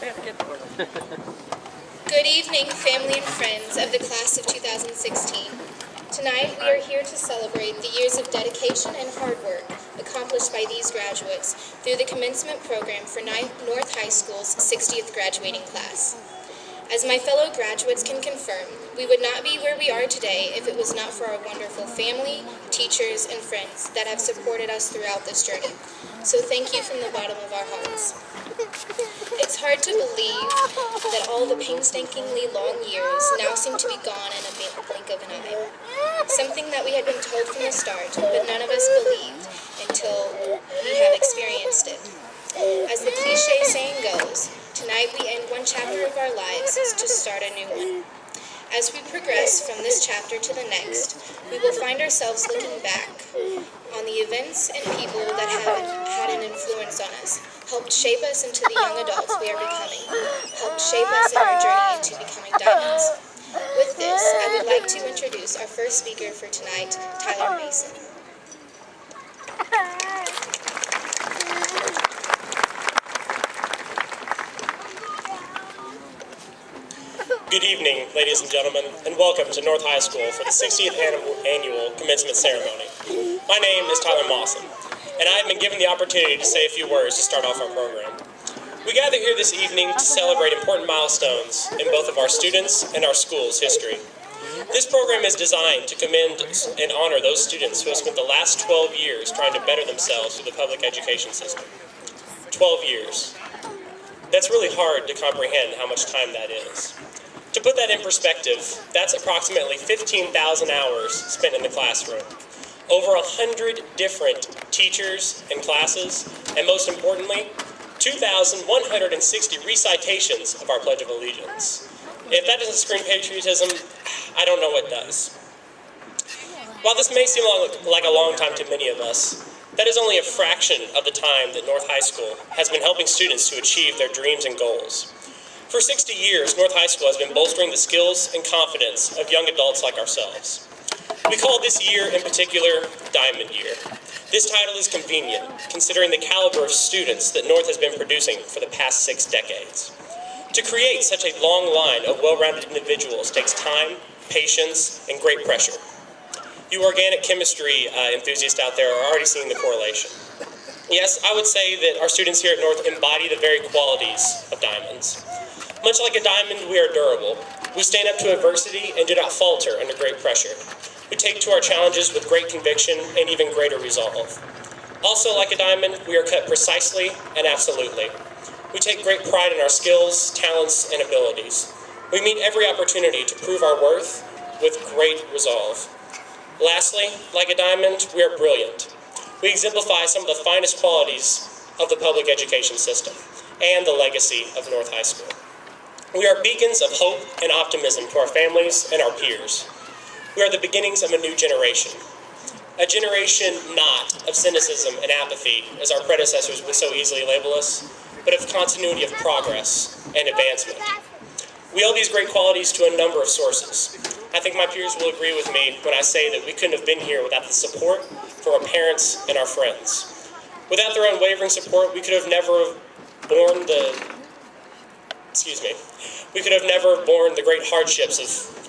Good evening, family and friends of the class of 2016. Tonight, we are here to celebrate the years of dedication and hard work accomplished by these graduates through the commencement program for North High School's 60th graduating class. As my fellow graduates can confirm, we would not be where we are today if it was not for our wonderful family, teachers, and friends that have supported us throughout this journey. So thank you from the bottom of our hearts. It's hard to believe that all the painstakingly long years now seem to be gone in a blink of an eye. Something that we had been told from the start, but none of us believed until we have experienced it. As the cliche saying goes, tonight we end one chapter of our lives to start a new one. As we progress from this chapter to the next, we will find ourselves looking back on the events and people that have had an influence on us, helped shape us into the young adults we are becoming, helped shape us in our journey into becoming diamonds. With this, I would like to introduce our first speaker for tonight, Tyler Mason. Good evening, ladies and gentlemen, and welcome to North High School for the 60th annual commencement ceremony. My name is Tyler Mawson, and I have been given the opportunity to say a few words to start off our program. We gather here this evening to celebrate important milestones in both of our students and our school's history. This program is designed to commend and honor those students who have spent the last 12 years trying to better themselves through the public education system. 12 years. That's really hard to comprehend how much time that is. To put that in perspective, that's approximately 15,000 hours spent in the classroom, over 100 different teachers and classes, and most importantly, 2,160 recitations of our Pledge of Allegiance. If that doesn't scream patriotism, I don't know what does. While this may seem like a long time to many of us, that is only a fraction of the time that North High School has been helping students to achieve their dreams and goals. For 60 years, North High School has been bolstering the skills and confidence of young adults like ourselves. We call this year in particular Diamond Year. This title is convenient, considering the caliber of students that North has been producing for the past 6 decades. To create such a long line of well-rounded individuals takes time, patience, and great pressure. You organic chemistry enthusiasts out there are already seeing the correlation. Yes, I would say that our students here at North embody the very qualities of diamonds. Much like a diamond, we are durable. We stand up to adversity and do not falter under great pressure. We take to our challenges with great conviction and even greater resolve. Also, like a diamond, we are cut precisely and absolutely. We take great pride in our skills, talents, and abilities. We meet every opportunity to prove our worth with great resolve. Lastly, like a diamond, we are brilliant. We exemplify some of the finest qualities of the public education system and the legacy of North High School. We are beacons of hope and optimism to our families and our peers. We are the beginnings of a new generation. A generation not of cynicism and apathy, as our predecessors would so easily label us, but of continuity of progress and advancement. We owe these great qualities to a number of sources. I think my peers will agree with me when I say that we couldn't have been here without the support from our parents and our friends. Without their unwavering support, we could have never borne the great hardships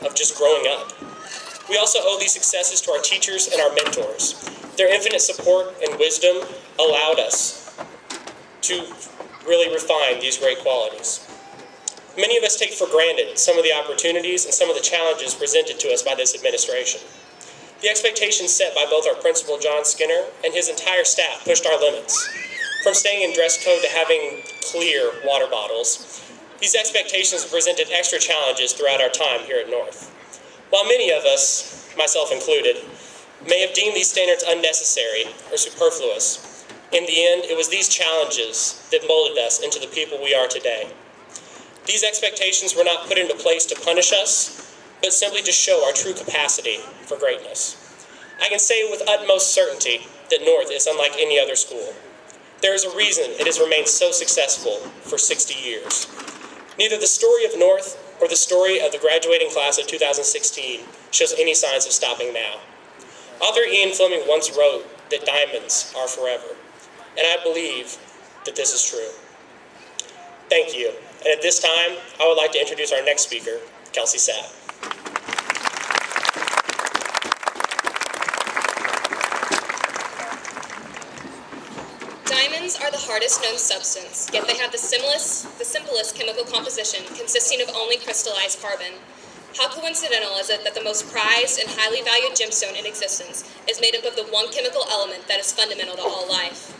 of just growing up. We also owe these successes to our teachers and our mentors. Their infinite support and wisdom allowed us to really refine these great qualities. Many of us take for granted some of the opportunities and some of the challenges presented to us by this administration. The expectations set by both our principal, John Skinner, and his entire staff pushed our limits. From staying in dress code to having clear water bottles, these expectations presented extra challenges throughout our time here at North. While many of us, myself included, may have deemed these standards unnecessary or superfluous, in the end, it was these challenges that molded us into the people we are today. These expectations were not put into place to punish us, but simply to show our true capacity for greatness. I can say with utmost certainty that North is unlike any other school. There is a reason it has remained so successful for 60 years. Neither the story of North or the story of the graduating class of 2016 shows any signs of stopping now. Author Ian Fleming once wrote that diamonds are forever, and I believe that this is true. Thank you. And at this time, I would like to introduce our next speaker, Kelsey Sapp. Diamonds are the hardest known substance, yet they have the simplest chemical composition, consisting of only crystallized carbon. How coincidental is it that the most prized and highly valued gemstone in existence is made up of the one chemical element that is fundamental to all life?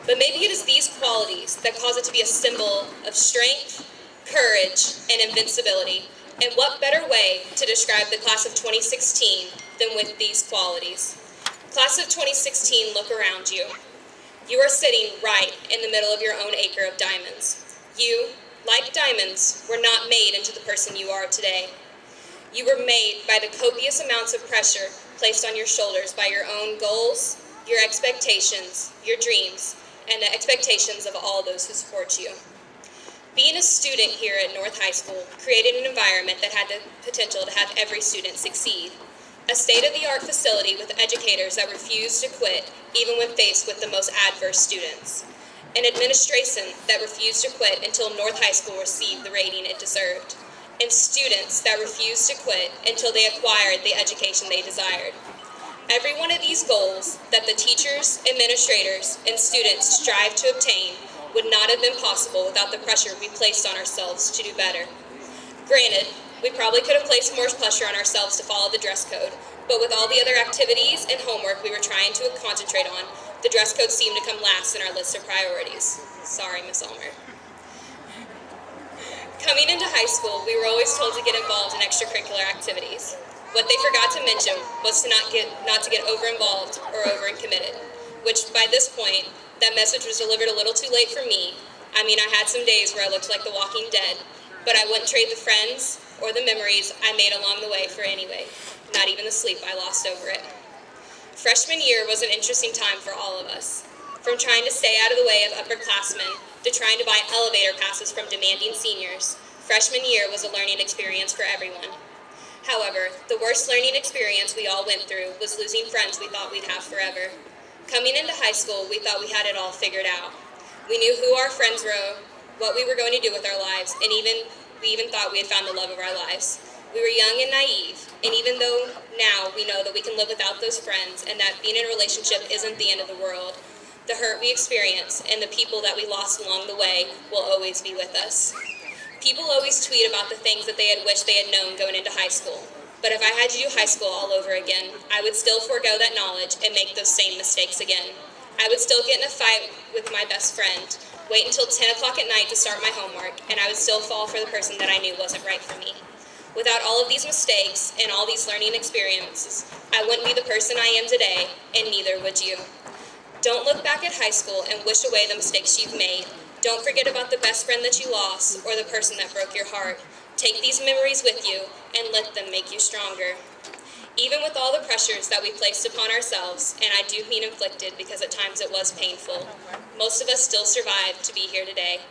But maybe it is these qualities that cause it to be a symbol of strength, courage, and invincibility. And what better way to describe the class of 2016 than with these qualities? Class of 2016, look around you. You are sitting right in the middle of your own acre of diamonds. You, like diamonds, were not made into the person you are today. You were made by the copious amounts of pressure placed on your shoulders by your own goals, your expectations, your dreams, and the expectations of all those who support you. Being a student here at North High School created an environment that had the potential to have every student succeed. A state-of-the-art facility with educators that refused to quit even when faced with the most adverse students. An administration that refused to quit until North High School received the rating it deserved. And students that refused to quit until they acquired the education they desired. Every one of these goals that the teachers, administrators, and students strive to obtain would not have been possible without the pressure we placed on ourselves to do better. Granted, we probably could have placed more pressure on ourselves to follow the dress code, but with all the other activities and homework we were trying to concentrate on, the dress code seemed to come last in our list of priorities. Sorry, Miss Ulmer. Coming into high school, we were always told to get involved in extracurricular activities. What they forgot to mention was to not to get over-involved or over-committed, which by this point, that message was delivered a little too late for me. I mean, I had some days where I looked like the walking dead, but I wouldn't trade the friends or the memories I made along the way for anyway, not even the sleep I lost over it. Freshman year was an interesting time for all of us. From trying to stay out of the way of upperclassmen to trying to buy elevator passes from demanding seniors, freshman year was a learning experience for everyone. However, the worst learning experience we all went through was losing friends we thought we'd have forever. Coming into high school, we thought we had it all figured out. We knew who our friends were, what we were going to do with our lives, and we even thought we had found the love of our lives. We were young and naive, and even though now we know that we can live without those friends and that being in a relationship isn't the end of the world, the hurt we experience and the people that we lost along the way will always be with us. People always tweet about the things that they had wished they had known going into high school. But if I had to do high school all over again, I would still forego that knowledge and make those same mistakes again. I would still get in a fight with my best friend, wait until 10 o'clock at night to start my homework, and I would still fall for the person that I knew wasn't right for me. Without all of these mistakes and all these learning experiences, I wouldn't be the person I am today, and neither would you. Don't look back at high school and wish away the mistakes you've made. Don't forget about the best friend that you lost or the person that broke your heart. Take these memories with you and let them make you stronger. Even with all the pressures that we placed upon ourselves, and I do mean inflicted because at times it was painful, most of us still survived to be here today.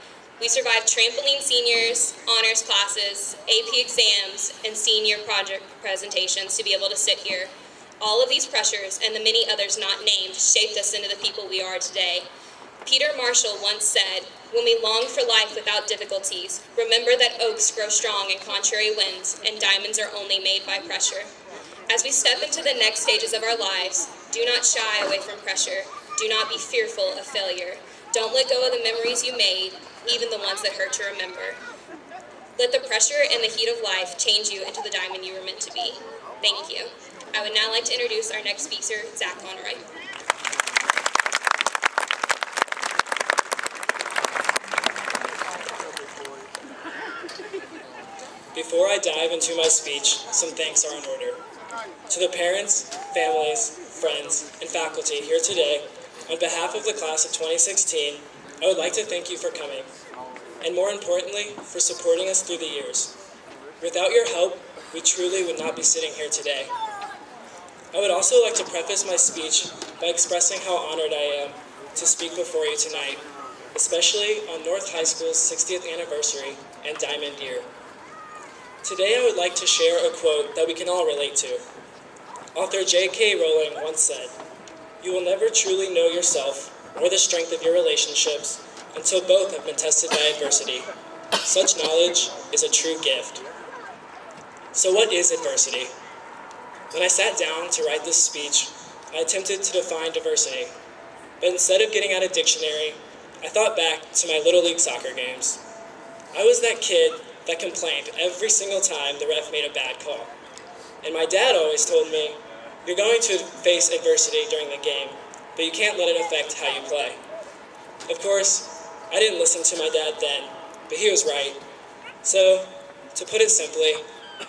We survived trampoline seniors, honors classes, AP exams, and senior project presentations to be able to sit here. All of these pressures and the many others not named shaped us into the people we are today. Peter Marshall once said, "When we long for life without difficulties, remember that oaks grow strong in contrary winds, and diamonds are only made by pressure." As we step into the next stages of our lives, do not shy away from pressure. Do not be fearful of failure. Don't let go of the memories you made, even the ones that hurt to remember. Let the pressure and the heat of life change you into the diamond you were meant to be. Thank you. I would now like to introduce our next speaker, Zach Conroy. Before I dive into my speech, some thanks are in order. To the parents, families, friends, and faculty here today, on behalf of the class of 2016, I would like to thank you for coming, and more importantly, for supporting us through the years. Without your help, we truly would not be sitting here today. I would also like to preface my speech by expressing how honored I am to speak before you tonight, especially on North High School's 60th anniversary and Diamond Year. Today I would like to share a quote that we can all relate to. Author J.K. Rowling once said, "You will never truly know yourself or the strength of your relationships until both have been tested by adversity. Such knowledge is a true gift. So what is adversity? When I sat down to write this speech, I attempted to define diversity, but instead of getting out a dictionary, I thought back to my Little League soccer games. I was that kid that complained every single time the ref made a bad call. And my dad always told me, you're going to face adversity during the game, but you can't let it affect how you play. Of course, I didn't listen to my dad then, but he was right. So, to put it simply,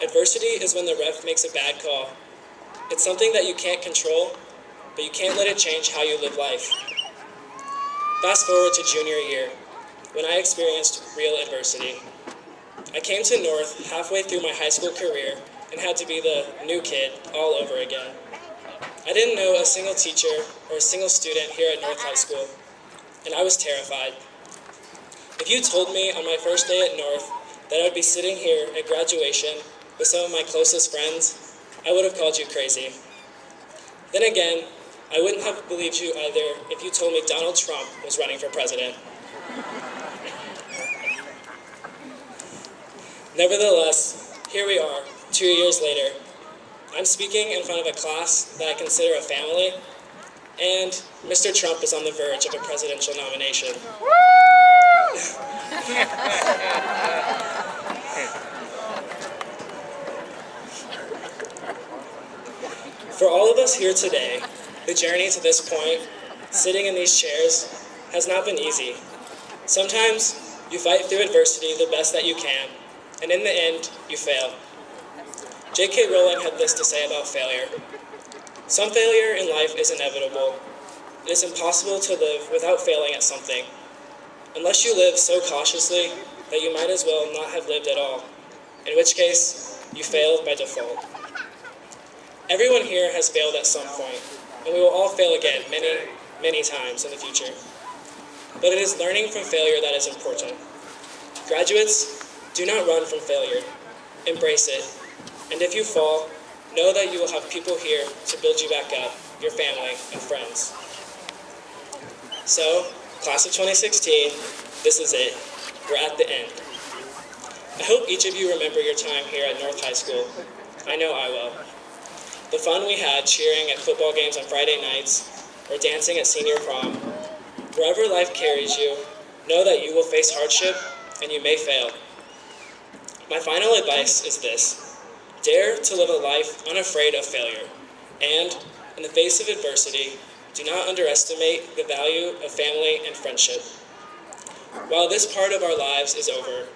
adversity is when the ref makes a bad call. It's something that you can't control, but you can't let it change how you live life. Fast forward to junior year, when I experienced real adversity. I came to North halfway through my high school career and had to be the new kid all over again. I didn't know a single teacher or a single student here at North High School, and I was terrified. If you told me on my first day at North that I would be sitting here at graduation with some of my closest friends, I would have called you crazy. Then again, I wouldn't have believed you either if you told me Donald Trump was running for president. Nevertheless, here we are, 2 years later. I'm speaking in front of a class that I consider a family, and Mr. Trump is on the verge of a presidential nomination. For all of us here today, the journey to this point, sitting in these chairs, has not been easy. Sometimes you fight through adversity the best that you can, and in the end, you fail. J.K. Rowling had this to say about failure. Some failure in life is inevitable. It is impossible to live without failing at something, unless you live so cautiously that you might as well not have lived at all, in which case, you failed by default. Everyone here has failed at some point, and we will all fail again many, many times in the future. But it is learning from failure that is important. Graduates, do not run from failure. Embrace it. And if you fall, know that you will have people here to build you back up, your family and friends. So, class of 2016, this is it. We're at the end. I hope each of you remember your time here at North High School. I know I will. The fun we had cheering at football games on Friday nights, or dancing at senior prom. Wherever life carries you, know that you will face hardship and you may fail. My final advice is this. Dare to live a life unafraid of failure, and, in the face of adversity, do not underestimate the value of family and friendship. While this part of our lives is over,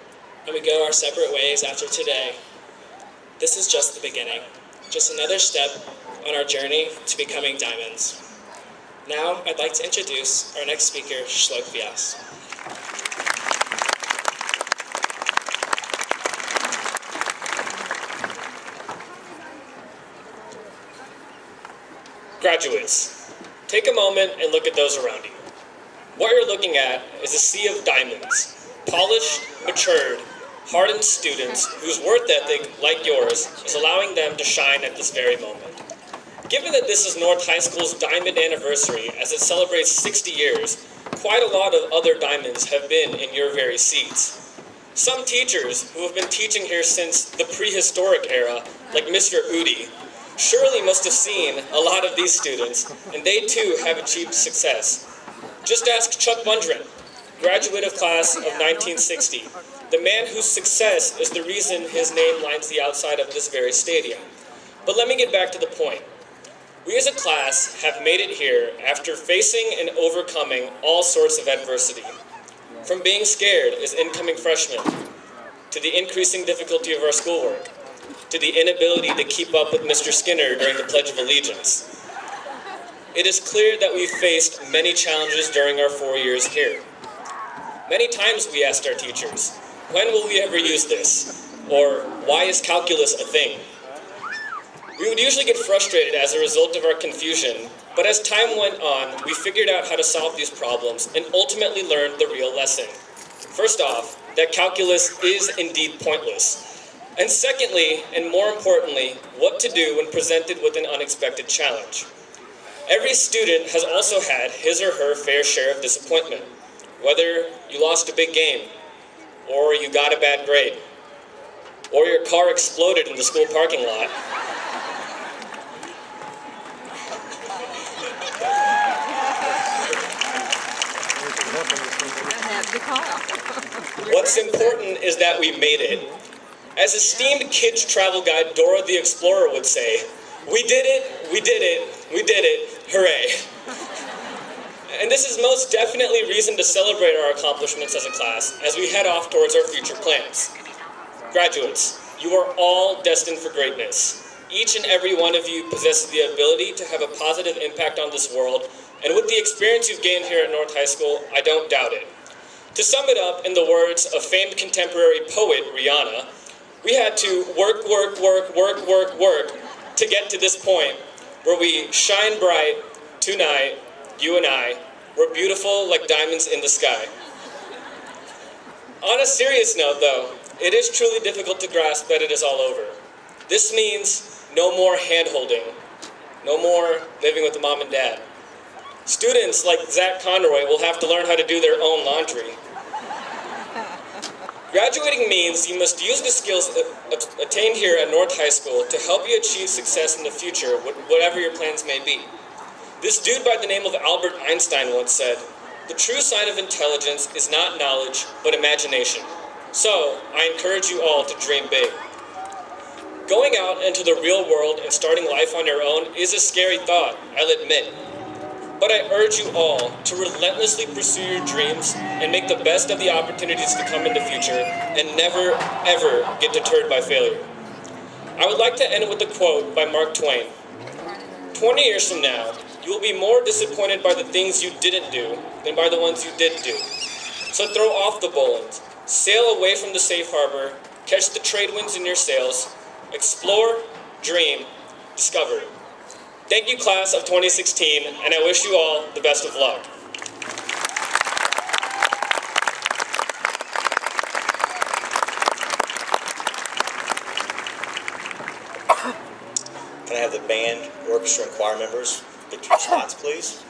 and we go our separate ways after today, this is just the beginning, just another step on our journey to becoming diamonds. Now, I'd like to introduce our next speaker, Shlok Vyas. Graduates, take a moment and look at those around you. What you're looking at is a sea of diamonds, polished, matured, hardened students whose work ethic, like yours, is allowing them to shine at this very moment. Given that this is North High School's diamond anniversary as it celebrates 60 years, quite a lot of other diamonds have been in your very seats. Some teachers who have been teaching here since the prehistoric era, like Mr. Udi, surely must have seen a lot of these students, and they too have achieved success. Just ask Chuck Bundren, graduate of class of 1960, the man whose success is the reason his name lines the outside of this very stadium. But let me get back to the point. We as a class have made it here after facing and overcoming all sorts of adversity. From being scared as incoming freshmen, to the increasing difficulty of our schoolwork, to the inability to keep up with Mr. Skinner during the Pledge of Allegiance. It is clear that we've faced many challenges during our 4 years here. Many times we asked our teachers, when will we ever use this? Or, why is calculus a thing? We would usually get frustrated as a result of our confusion, but as time went on, we figured out how to solve these problems and ultimately learned the real lesson. First off, that calculus is indeed pointless. And secondly, and more importantly, what to do when presented with an unexpected challenge. Every student has also had his or her fair share of disappointment, whether you lost a big game, or you got a bad grade, or your car exploded in the school parking lot. What's important is that we made it. As esteemed kids travel guide Dora the Explorer would say, we did it, we did it, we did it, hooray. And this is most definitely reason to celebrate our accomplishments as a class as we head off towards our future plans. Graduates, you are all destined for greatness. Each and every one of you possesses the ability to have a positive impact on this world, and with the experience you've gained here at North High School, I don't doubt it. To sum it up in the words of famed contemporary poet Rihanna, we had to work to get to this point where we shine bright tonight, you and I, we're beautiful like diamonds in the sky. On a serious note though, it is truly difficult to grasp that it is all over. This means no more hand-holding, no more living with the mom and dad. Students like Zach Conroy will have to learn how to do their own laundry. Graduating means you must use the skills attained here at North High School to help you achieve success in the future, whatever your plans may be. This dude by the name of Albert Einstein once said, "The true sign of intelligence is not knowledge, but imagination." So, I encourage you all to dream big. Going out into the real world and starting life on your own is a scary thought, I'll admit. But I urge you all to relentlessly pursue your dreams and make the best of the opportunities to come in the future and never, ever get deterred by failure. I would like to end with a quote by Mark Twain. 20 years from now, you will be more disappointed by the things you didn't do than by the ones you did do. So throw off the bowlines, sail away from the safe harbor, catch the trade winds in your sails, explore, dream, discover. Thank you, class of 2016, and I wish you all the best of luck. Can I have the band, orchestra, and choir members get to your spots, please?